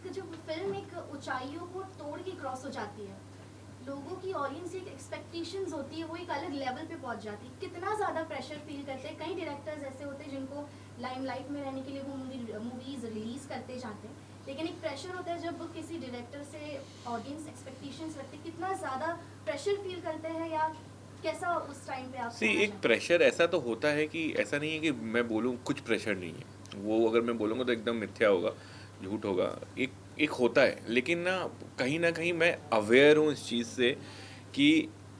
एक जब फिल्म एक ऊंचाइयों को तोड़ के क्रॉस हो जाती है, लोगों की ऑडियंस की एक एक्सपेक्टेशंस होती है, वो एक अलग लेवल पे पहुंच जाती है। कितना ज़्यादा प्रेशर फील करते हैं? कई डायरेक्टर्स ऐसे होते हैं जिनको लाइमलाइट में रहने के लिए वो मूवीज़ रिलीज़ करते जाते हैं, लेकिन एक प्रेशर होता है जब किसी डायरेक्टर से ऑडियंस एक्सपेक्टेशंस रखते हैं। कितना ज़्यादा प्रेशर फील करते हैं, या कैसा उस टाइम पे आप सी कहना एक चाहते हैं? प्रेशर ऐसा तो होता है कि ऐसा नहीं है कि मैं बोलूँ कुछ प्रेशर नहीं है, वो अगर मैं बोलूँगा तो एकदम मिथ्या होगा, झूठ होगा। एक एक होता है, लेकिन ना कहीं मैं अवेयर हूँ इस चीज़ से कि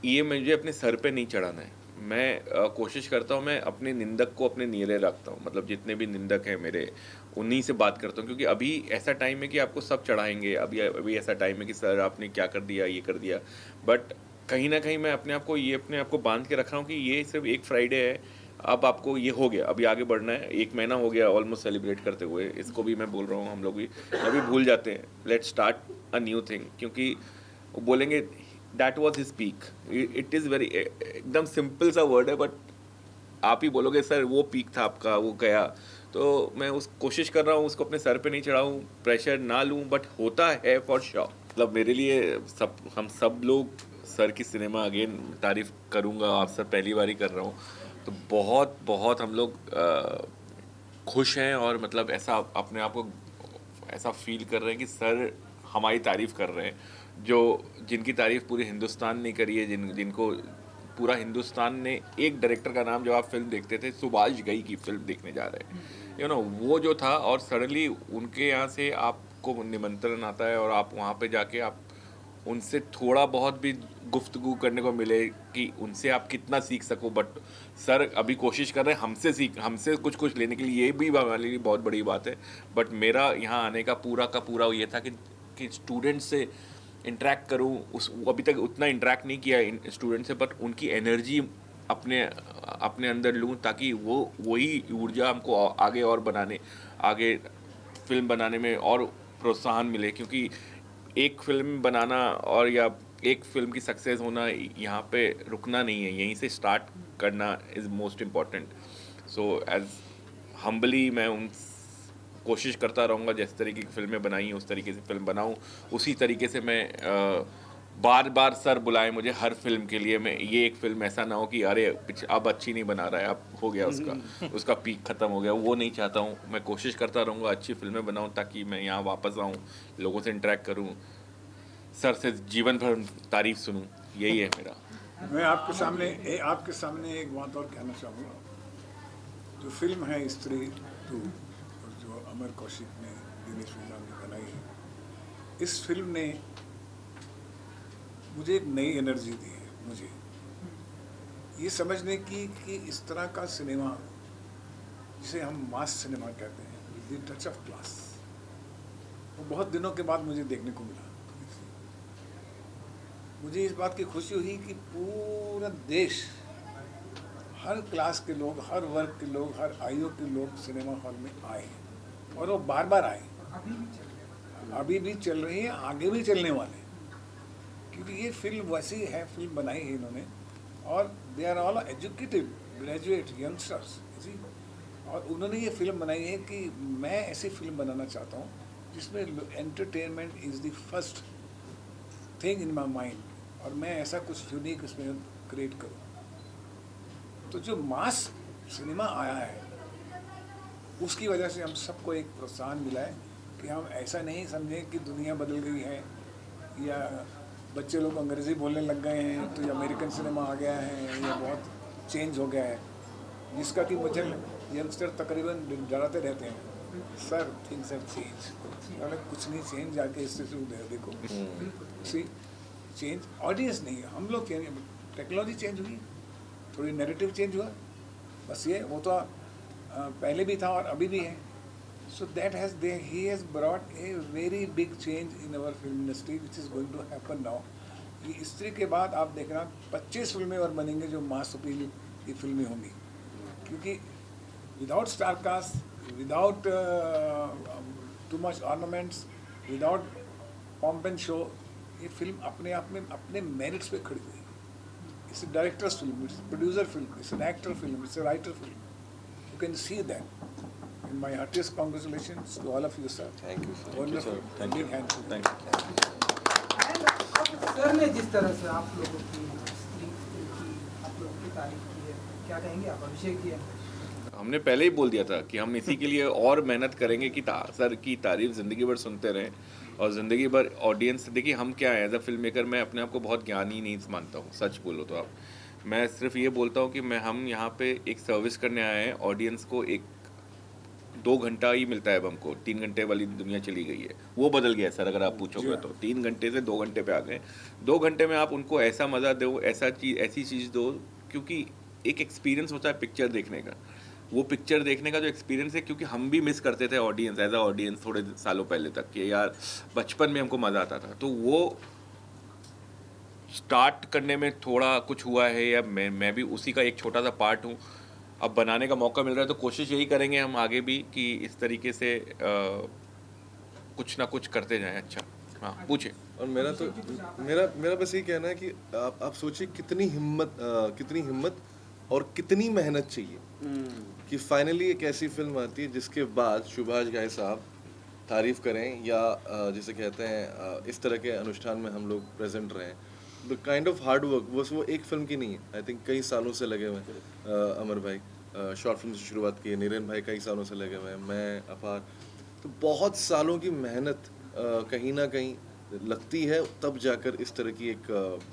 ये मुझे अपने सर पे नहीं चढ़ाना है। मैं कोशिश करता हूँ, मैं अपने निंदक को अपने नीरे रखता हूँ, मतलब जितने भी निंदक हैं मेरे, उन्हीं से बात करता हूँ, क्योंकि अभी ऐसा टाइम है कि आपको सब चढ़ाएंगे। अभी अभी ऐसा टाइम है कि सर आपने क्या कर दिया, ये कर दिया। बट कहीं न कहीं मैं अपने आप को बाँध के रख रहा हूँ कि ये सिर्फ़ एक फ्राइडे है, अब आपको ये हो गया, अभी आगे बढ़ना है। 1 महीना हो गया ऑलमोस्ट सेलिब्रेट करते हुए, इसको भी मैं बोल रहा हूँ, हम लोग भी अभी भूल जाते हैं। Let's start a new thing, क्योंकि वो बोलेंगे that was his peak. It is very एकदम सिंपल सा वर्ड है, बट आप ही बोलोगे सर वो पीक था आपका, वो गया। तो मैं उस कोशिश कर रहा हूँ उसको अपने सर पे नहीं चढ़ाऊँ, प्रेशर ना लूँ, बट होता है फॉर श्योर। मतलब मेरे लिए हम सब लोग सर की सिनेमा अगेन तारीफ़ करूँगा, आप सर पहली बार ही कर रहा हूँ। तो बहुत हम लोग खुश हैं, और मतलब ऐसा अपने आप को ऐसा फ़ील कर रहे हैं कि सर हमारी तारीफ़ कर रहे हैं, जो जिनकी तारीफ़ पूरे हिंदुस्तान ने करी है, जिनको पूरा हिंदुस्तान ने, एक डायरेक्टर का नाम, जब आप फ़िल्म देखते थे, सुभाष घई की फ़िल्म देखने जा रहे हैं, वो जो था, और सडनली उनके यहाँ से आपको निमंत्रण आता है और आप वहाँ पे जाके आप उनसे थोड़ा बहुत भी गुफ्तगू करने को मिले कि उनसे आप कितना सीख सको। बट सर अभी कोशिश कर रहे हैं हमसे कुछ कुछ लेने के लिए, ये भी हमारे लिए बहुत बड़ी बात है। बट मेरा यहाँ आने का पूरा ये था कि स्टूडेंट से इंटरेक्ट करूँ, उस अभी तक उतना इंटरेक्ट नहीं किया स्टूडेंट से, बट उनकी एनर्जी अपने अपने अंदर लूँ, ताकि वो वही ऊर्जा हमको आगे फिल्म बनाने में और प्रोत्साहन मिले। क्योंकि एक फिल्म बनाना और या एक फिल्म की सक्सेस होना, यहाँ पे रुकना नहीं है, यहीं से स्टार्ट करना is most important. So as humbly मैं उन कोशिश करता रहूँगा, जिस तरीके की फ़िल्में बनाई हैं उस तरीके से फ़िल्म बनाऊँ, उसी तरीके से मैं बार बार सर बुलाएं मुझे हर फिल्म के लिए। मैं ये एक फिल्म ऐसा ना हो कि अरे अब अच्छी नहीं बना रहा है, अब हो गया उसका उसका पीक ख़त्म हो गया, वो नहीं चाहता हूँ। मैं कोशिश करता रहूँगा अच्छी फिल्में बनाऊँ, ताकि मैं यहाँ वापस आऊँ, लोगों से इंटरेक्ट करूँ, सर से जीवन भर तारीफ सुनूं। यही है मेरा। मैं आपके सामने एक बात और कहना चाहूँगा। जो फिल्म है स्त्री 2, और जो अमर कौशिक ने, दिनेश मिश्रा ने बनाई है, इस फिल्म ने मुझे एक नई एनर्जी दी है। मुझे ये समझने की कि इस तरह का सिनेमा, जिसे हम मास सिनेमा कहते हैं, with the touch of class, वो बहुत दिनों के बाद मुझे देखने को मिला। मुझे इस बात की खुशी हुई कि पूरा देश, हर क्लास के लोग, हर वर्ग के लोग, हर आयु के लोग सिनेमा हॉल में आए, और वो बार बार आए। अभी भी चल रही है, आगे भी चलने वाले हैं, क्योंकि ये फिल्म वैसी है, फिल्म बनाई है इन्होंने, और they are all educated graduate youngsters ji. और उन्होंने ये फिल्म बनाई है कि मैं ऐसी फिल्म बनाना चाहता हूँ जिसमें entertainment is the first thing in my mind, और मैं ऐसा कुछ यूनिक उसमें क्रिएट करूँ। तो जो मास सिनेमा आया है, उसकी वजह से हम सबको एक प्रोत्साहन मिला है कि हम ऐसा नहीं समझें कि दुनिया बदल गई है, या बच्चे लोग अंग्रेज़ी बोलने लग गए हैं, तो ये अमेरिकन सिनेमा आ गया है, या बहुत चेंज हो गया है, जिसका कि मुझे यंगस्टर तकरीबन डराते रहते हैं, सर थिंग्स हैव चेंज। अरे कुछ नहीं चेंज, जाके इससे देखो। सी चेंज ऑडियंस नहीं है, हम लोग चेंज, टेक्नोलॉजी चेंज हुई, थोड़ी नैरेटिव चेंज हुआ, बस ये वो तो पहले भी था और अभी भी है। So that has he has brought a very big change in our film industry which is going to happen now. ये स्त्री के बाद आप देखना 25 फिल्में और बनेंगे जो मास अपील की फिल्में होंगी, क्योंकि without star cast, without too much ornaments, without pomp and show, ये फिल्म अपने आप में अपने मेरिट्स पे खड़ी हुई। It's a director's film, it's a producer film, it's an actor film, it's a writer film. You can see that. my heartiest congratulations to all of you, sir. Thank you, sir. Wonderful. Thank you. Big hand to you. Thank you. Sir ने जिस तरह से आप लोगों की स्त्री की आप लोगों की तारीफ की है, क्या कहेंगे आप? अभिषेक जी हैं। हमने पहले ही बोल दिया था कि हम इसी के लिए और मेहनत करेंगे कि सर की तारीफ ज़िंदगी भर सुनते रहें और ज़िंदगी भर ऑडियंस। देखिए हम क्या है एज अ फिल्म मेकर, मैं अपने आप को बहुत ज्ञानी नहीं मानता हूँ, सच बोलो तो आप। मैं सिर्फ ये बोलता हूँ कि हम यहाँ पे एक सर्विस करने आए हैं। ऑडियंस को 2 घंटा ही मिलता है अब हमको, 3 घंटे वाली दुनिया चली गई है, वो बदल गया है सर। अगर आप पूछोगे तो 3 घंटे से 2 घंटे पे आ गए। 2 घंटे में आप उनको ऐसा मज़ा दो, ऐसी चीज़ दो, क्योंकि एक एक्सपीरियंस होता है पिक्चर देखने का। वो पिक्चर देखने का जो एक्सपीरियंस है, क्योंकि हम भी मिस करते थे ऑडियंस, एज अ ऑडियंस थोड़े सालों पहले तक कि यार बचपन में हमको मज़ा आता था, तो वो स्टार्ट करने में थोड़ा कुछ हुआ है, या मैं भी उसी का एक छोटा सा पार्ट हूँ। अब बनाने का मौका मिल रहा है तो कोशिश यही करेंगे हम आगे भी कि इस तरीके से कुछ ना कुछ करते जाएं। अच्छा हाँ पूछे। और मेरा बस ये कहना है कि आप सोचिए कितनी हिम्मत और कितनी मेहनत चाहिए कि फाइनली एक ऐसी फिल्म आती है जिसके बाद सुभाष घाई साहब तारीफ करें, या जिसे कहते हैं इस तरह के अनुष्ठान में हम लोग प्रेजेंट रहें। The kind of hard work बस वो एक फिल्म की नहीं है, आई थिंक कई सालों से लगे हुए हैं। अमर भाई शॉर्ट फिल्म से शुरुआत की है, नीरेन भाई कई सालों से लगे हुए हैं, मैं अपार, तो बहुत सालों की मेहनत कहीं ना कहीं लगती है, तब जाकर इस तरह की एक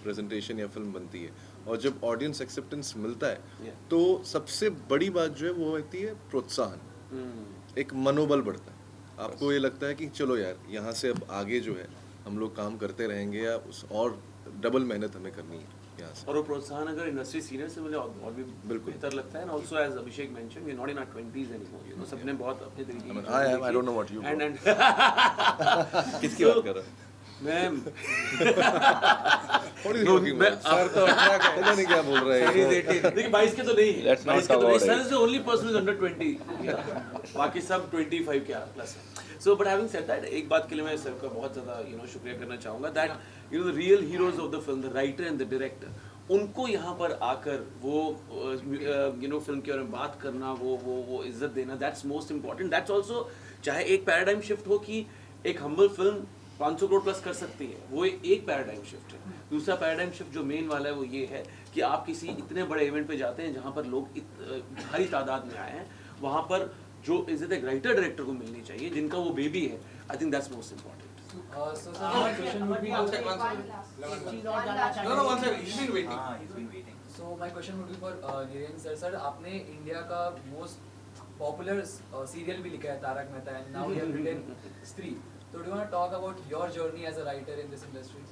प्रेजेंटेशन या फिल्म बनती है। और जब ऑडियंस एक्सेप्टेंस मिलता है तो सबसे बड़ी बात जो है वो होती है प्रोत्साहन, एक मनोबल बढ़ता है। आपको ये लगता है कि चलो यार यहाँ से अब आगे जो है हम लोग काम करते रहेंगे, या और डबल मेहनत हमें करनी है यहाँ से। और वो प्रोत्साहन अगर इंडस्ट्री सीनियर से मिले और भी बिल्कुल बेहतर लगता है। And also as Abhishek mention we are not in our 20s anymore, you know. सबने बहुत अपने तरीके की I don't know what you and किसकी बात कर रहा है? मैं सर तो पता नहीं क्या बोल रहे हैं। देखिए 22 के तो नहीं है, Let's not 22 के talk तो नहीं, about sir it. Is the only person is under 20, बाकी सब 25 के प्लस है। So but having said that, एक बात के लिए मैं सर का बहुत ज़्यादा शुक्रिया करना चाहूँगा that the real heroes of the film, the writer and the director, उनको यहाँ पर आकर वो फिल्म के बारे में बात करना, वो इज्जत देना, that's most important. That's also, चाहे एक पैराडाइम शिफ्ट हो कि एक हम्बल फिल्म 500 करोड़ प्लस कर सकती है, वो एक पैराडाइम शिफ्ट है। दूसरा पैराडाइम शिफ्ट जो मेन वाला है वो ये है कि आप किसी इतने बड़े इवेंट पे जाते हैं जहाँ पर लोग भारी तादाद में आए हैं, वहाँ पर जो इज्जत एक राइटर डायरेक्टर को मिलनी चाहिए, जिनका वो बेबी है, आई think that's most important. So sir, my question would be So my question would be for Niren sir. Sir, आपने इंडिया का most popular serial भी लिखा है Tarak Mehta, and now you have written स्त्री. So do you want to talk about your journey as a writer in this industry?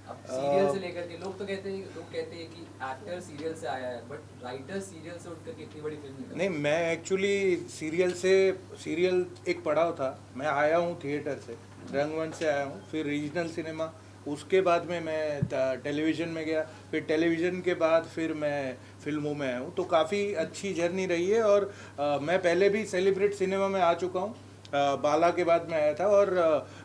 अब serial से लेकर के लोग कहते हैं कि एक्टर सीरियल से आया है, बट राइटर सीरियल से उठकर के इतनी बड़ी फिल्म नहीं, मैं एक्चुअली सीरियल एक पढ़ाव था। मैं आया हूँ थिएटर से, रंगमंच से आया हूँ, फिर रीजनल सिनेमा, उसके बाद में मैं टेलीविज़न में गया, फिर टेलीविज़न के बाद फिर मैं फिल्मों में आया हूँ। तो काफ़ी अच्छी जर्नी रही है। और मैं पहले भी सेलिब्रेट सिनेमा में आ चुका हूँ, बाला के बाद में आया था, और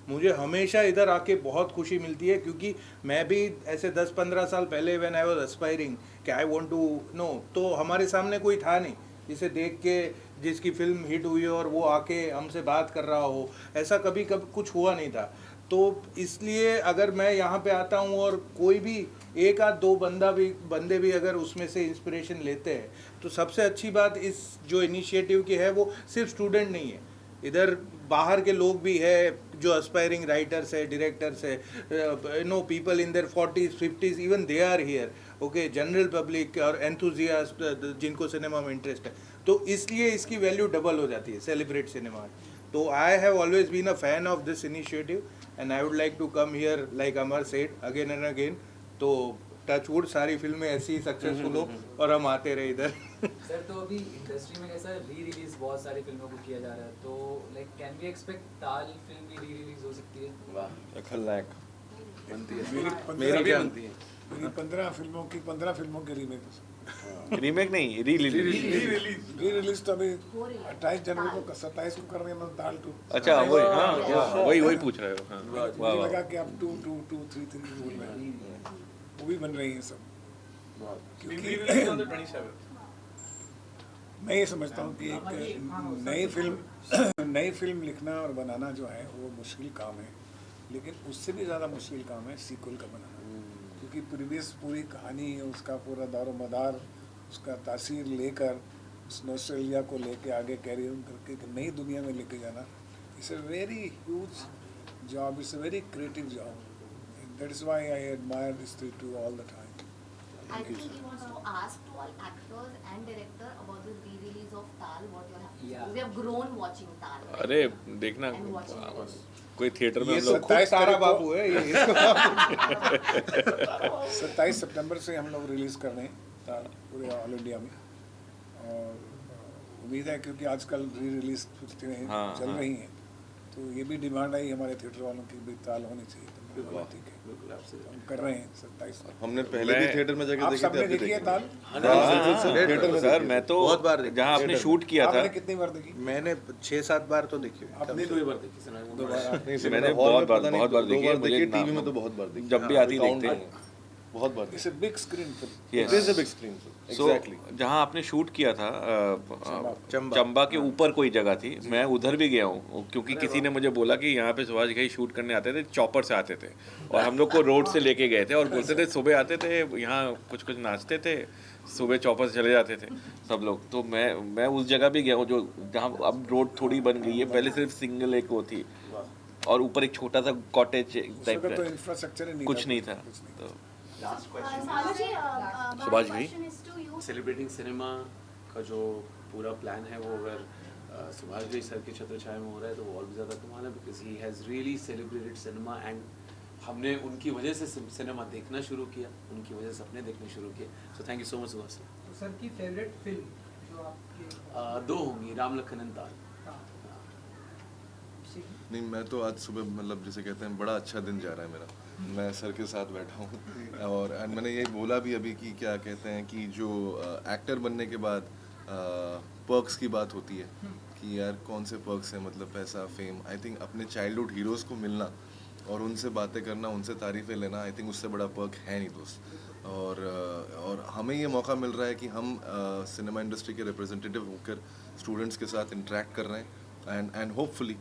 मुझे हमेशा इधर आके बहुत खुशी मिलती है, क्योंकि मैं भी ऐसे 10-15 साल पहले व्हेन आई वाज एस्पायरिंग कि आई वांट टू नो, तो हमारे सामने कोई था नहीं जिसे देख के जिसकी फिल्म हिट हुई हो और वो आके हमसे बात कर रहा हो, ऐसा कभी कुछ हुआ नहीं था। तो इसलिए अगर मैं यहाँ पे आता हूँ और कोई भी एक आध दो बंदे भी अगर उसमें से इंस्पिरेशन लेते हैं, तो सबसे अच्छी बात इस जो इनिशिएटिव की है वो सिर्फ स्टूडेंट नहीं है, इधर बाहर के लोग भी है जो एस्पायरिंग राइटर्स है, डायरेक्टर्स है, people in their 40s 50s, even they are here, okay, general public और एंथुजियास्ट जिनको सिनेमा में इंटरेस्ट है। तो इसलिए इसकी वैल्यू डबल हो जाती है सेलिब्रेट सिनेमा। तो I have always been a fan of this initiative and I would like to come here like Amar said again and again. तो टचवुड सारी फिल्में ऐसी सक्सेसफुल हो और हम आते रहे इधर। सर, तो अभी इंडस्ट्री में कैसा री रिलीज बहुत सारी फिल्मों को किया जा रहा है, तो लाइक कैन वी एक्सपेक्ट ताल फिल्म भी री रिलीज हो सकती है? वाह, खलनायक बनती है, मेरी भी क्या बनती है। मेरी 15 फिल्मों की रीमेक रीमेक नहीं, री रिलीज तो अभी 28 जनवरी को 27 को कर रहे हैं दाल 2। अच्छा वही, हाँ वही पूछ रहे हो। हाँ वाह मुझे वाह। लगा कि आप 2 3 बोल रहे हैं, वो भी बन रही है सब, क्योंकि मैं ये समझता हूँ कि एक नई फिल्म लिखना और बनाना जो है वो मुश्किल काम है, लेकिन उससे भी ज़्यादा मुश्किल काम है सीक्वल का बनाना, क्योंकि प्रीवियस पूरी कहानी उसका पूरा दारो मदार उसका तासीर लेकर उस नॉस्टैल्जिया को लेके आगे कैरी ऑन करके एक नई दुनिया में लेके जाना, it's a very huge job, it's a very creative job, that is why I admire this to all the time. I think he wants to ask to all actors and director about the re-release of Tal. What you're happy? Yeah. We have grown watching Tal. right? अरे देखना And watching it. कोई theatre में ये हम लोग 27 तारा तारीख को- बाबू है ये इसको 27 सितंबर से हम लोग रिलीज़ कर रहे हैं ताल पूरे ऑल इंडिया में, और उम्मीद है क्योंकि आजकल री रिलीज फिल्में हाँ, चल हाँ। रही हैं, तो ये भी डिमांड आई हमारे थिएटर वालों की भी ताल होनी चाहिए, तो मैंने बोला ठीक है बिल्कुल आपसे हम कर रहे हैं 27 को. हमने पहले भी मैं- थिएटर में जाके आप देखी सबने थी, आपने देखी है देखी ताल? थिएटर में सर देखी मैं थी। तो बहुत बार देखी। जहाँ आपने थिएटर शूट किया था आपने कितनी बार देखी? मैंने 6-7 बार तो देखी हुई है। अपनी दो ही बार देखी सिनेमा में। दोबारा नहीं, मैंने मैंने बहुत बार पता नहीं, बहुत बार दो देखी है, बार मुझे देखी, टीवी नाम- में तो बहुत बार देखी, जब भी आती काउंट देखते नहीं हैं। है। बहुत बार इट्स देखी. A big screen film. Yes. It is a big screen film. So, Exactly. जहाँ आपने शूट किया था चंबा। चंबा के ऊपर कोई जगह थी, मैं उधर भी गया हूँ क्योंकि किसी ने मुझे बोला कि यहाँ पे सुभाष घई शूट करने आते थे, चॉपर से आते थे और हम लोग को रोड से लेके गए थे और बोलते थे सुबह आते थे यहाँ कुछ कुछ नाचते थे, सुबह चॉपर से चले जाते थे सब लोग. तो मैं उस जगह भी गया हूँ जो जहाँ अब रोड थोड़ी बन गई है, पहले सिर्फ सिंगल एक वो थी और ऊपर एक छोटा सा कॉटेज उस टाइप वक्त तो का इंफ्रास्ट्रक्चर ही नहीं कुछ नहीं था. कुछ नहीं. तो लास्ट क्वेश्चन सालू जी, सुभाष भाई? question is to you. Celebrating cinema का जो पूरा प्लान है वो अगर सुभाष भाई सर के छत्र छाया में हो रहा है तो वो और भी ज़्यादा कमाल है, because he has really celebrated cinema and हमने उनकी वजह से सिनेमा देखना शुरू किया, उनकी वजह से अपने देखने शुरू किए. So thank you so much Subhash sir. तो सर की फेवरेट फिल्म जो आपके दो होंगी, राम लखन एंड ताल. हाँ, नहीं, मैं तो आज सुबह मतलब जिसे कहते हैं बड़ा अच्छा दिन जा रहा है मेरा. मैं सर के साथ बैठा हूँ और मैंने ये बोला भी अभी कि क्या कहते हैं कि जो एक्टर बनने के बाद पर्क्स की बात होती है कि यार कौन से पर्क्स हैं, मतलब पैसा, फेम. आई थिंक अपने चाइल्डहुड हीरोज़ को मिलना और उनसे बातें करना, उनसे तारीफ़ें लेना, आई थिंक उससे बड़ा पर्क है नहीं दोस्त. और हमें ये मौका मिल रहा है कि हम सिनेमा इंडस्ट्री के रिप्रेजेंटेटिव होकर स्टूडेंट्स के साथ इंटरेक्ट कर रहे हैं एंड होपफुली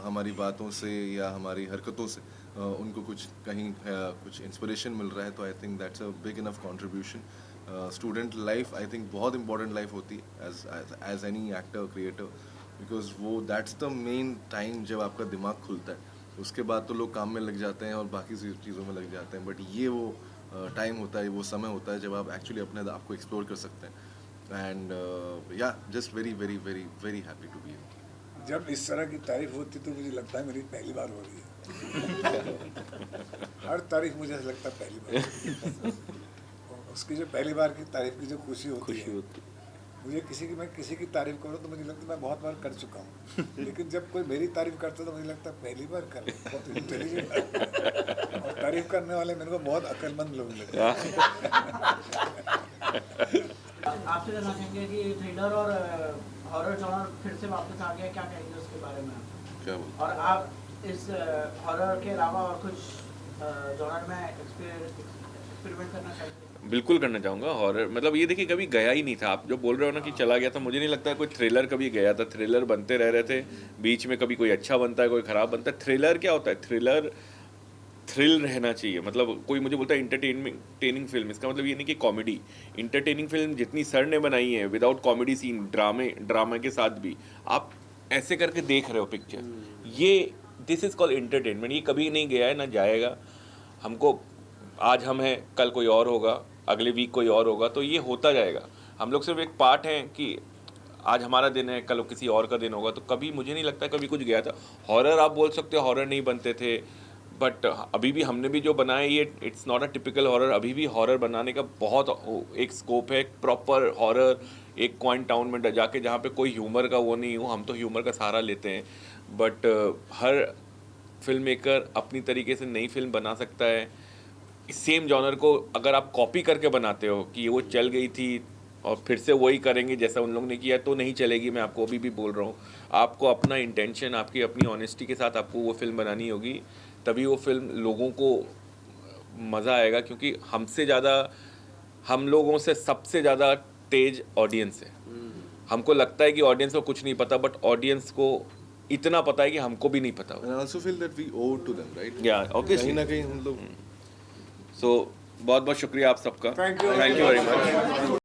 हमारी बातों से या हमारी हरकतों से उनको कुछ कहीं कुछ इंस्पिरेशन मिल रहा है. तो I think that's a big enough contribution. Student life I think बहुत इंपॉर्टेंट लाइफ होती है as any actor creator, because वो दैट्स द मेन टाइम जब आपका दिमाग खुलता है. उसके बाद तो लोग काम में लग जाते हैं और बाकी चीज़ों में लग जाते हैं, बट ये वो टाइम होता है, वो समय होता है जब आप एक्चुअली अपने आप को एक्सप्लोर कर सकते हैं. And yeah just very very very very happy to be here. जब इस तरह की तारीफ होती तो मुझे लगता है मेरी पहली बार हो रही है. हर तारीफ मुझे ऐसा लगता है पहली बार. और उसकी जो पहली बार की तारीफ की जो खुशी होती है, मुझे मैं किसी की तारीफ करूँ तो मुझे लगता है मैं बहुत बार कर चुका हूँ, लेकिन जब कोई मेरी तारीफ करता है तो मुझे लगता है पहली बार कर रहा हूँ. बहुत इंटेलिजेंट और तारीफ करने वाले मेरे को बहुत अक्लमंद लोग लगते हैं. आपसे जानना चाहेंगे कि थ्रिलर और हॉरर जॉनर फिर से वापस आ गया, क्या कहेंगे उसके बारे में? क्या बोल और आप इस हॉरर के अलावा और कुछ जॉनर में एक्सपेरिमेंट करना चाहते हैं? बिल्कुल करना चाहूँगा. हॉरर मतलब ये देखिए कभी गया ही नहीं था. आप जो बोल रहे हो ना कि चला गया था, मुझे नहीं लगता है कोई थ्रिलर कभी गया था. थ्रिलर बनते रह रहे थे, बीच में कभी कोई अच्छा बनता है कोई ख़राब बनता है. थ्रिलर क्या होता है? थ्रिलर थ्रिल रहना चाहिए. मतलब कोई मुझे बोलता है इंटरटेनिंग फिल्म, इसका मतलब ये नहीं कि कॉमेडी. इंटरटेनिंग फिल्म जितनी सर ने बनाई है विदाउट कॉमेडी सीन, ड्रामे के साथ भी आप ऐसे करके देख रहे हो पिक्चर, ये दिस इज़ कॉल्ड एंटरटेनमेंट. ये कभी नहीं गया है ना जाएगा. हमको आज हम हैं, कल कोई और होगा, अगले वीक कोई और होगा, तो ये होता जाएगा. हम लोग सिर्फ एक पार्ट हैं कि आज हमारा दिन है, कल किसी और का दिन होगा. तो कभी मुझे नहीं लगता कभी कुछ गया था. हॉरर आप बोल सकते हो हॉरर नहीं बनते थे, बट अभी भी हमने भी जो बनाया ये it's not a typical horror. अभी भी हॉरर बनाने का बहुत एक स्कोप है. प्रॉपर हॉरर एक क्वाइन टाउन में जाके जहाँ पे कोई ह्यूमर का वो नहीं हो, हम तो ह्यूमर का सहारा लेते हैं, बट हर फिल्म मेकर अपनी तरीके से नई फिल्म बना सकता है. सेम जॉनर को अगर आप कॉपी करके बनाते हो कि वो चल गई थी और फिर से वही करेंगे जैसा उन लोगों ने किया, तो नहीं चलेगी. मैं आपको अभी भी बोल रहा हूँ, आपको अपना इंटेंशन, आपकी अपनी ऑनेस्टी के साथ आपको वो फिल्म बनानी होगी, तभी वो फिल्म लोगों को मज़ा आएगा. क्योंकि हमसे ज़्यादा, हम लोगों से सबसे ज़्यादा तेज ऑडियंस है. हमको लगता है कि ऑडियंस को कुछ नहीं पता, बट ऑडियंस को इतना पता है कि हमको भी नहीं पता। And I also feel that we owe to them, right? Yeah, obviously. कहीं ना कहीं हम लोग सो बहुत बहुत शुक्रिया आप सबका। Thank you. Thank you very much.